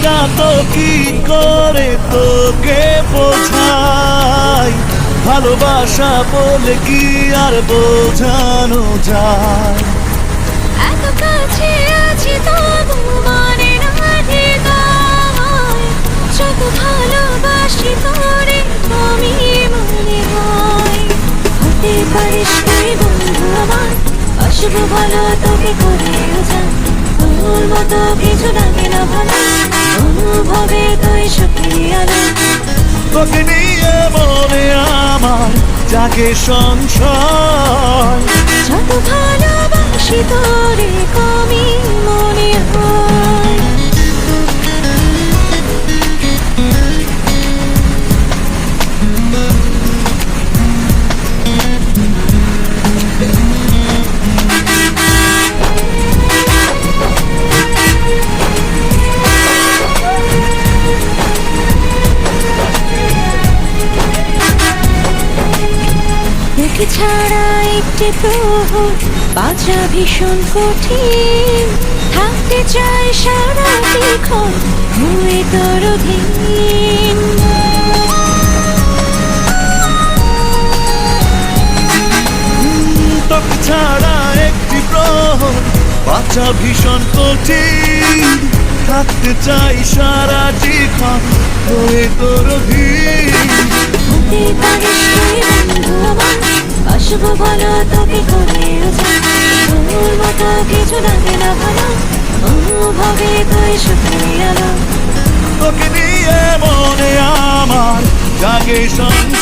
না তো কি করে তোকে বোঝাই, ভালোবাসা বলে কি আর বোঝানো যায়। এত কাছে আছি তবু মানে না হৃদয়, যত ভালোবাসি তোরে আমি মনে হয়। হতে পারিস তুই বন্ধু আমার, আসবো ভালো তোকে করে যান। তোর মতো কিছু লাগে না ভালো, অনুভবে তুই সুখী আলো। তোকে নিয়ে মনে আমার জাগে সংশয়, যত ভালোবাসি তোরে কমই মনে হয়। তোকে ছাড়া একটি প্রহর বাঁচা ভীষণ কঠিন, থাকতে চাই সারাক্ষণ হয়ে তোর অধীন। তোকে ছাড়া একটি প্রহর বাঁচা ভীষণ কঠিন, থাকতে চাই সারা জীবন হয়ে তোর অধীন। হতে পারিস তুই বন্ধু আমার, আসবো ভালো তোকে করে যান। তোর মতো কিছু লাগে না ভালো, অনুভবে তুই সুখী আলো। তোকে নিয়ে মনে আমার জাগে সংশয়,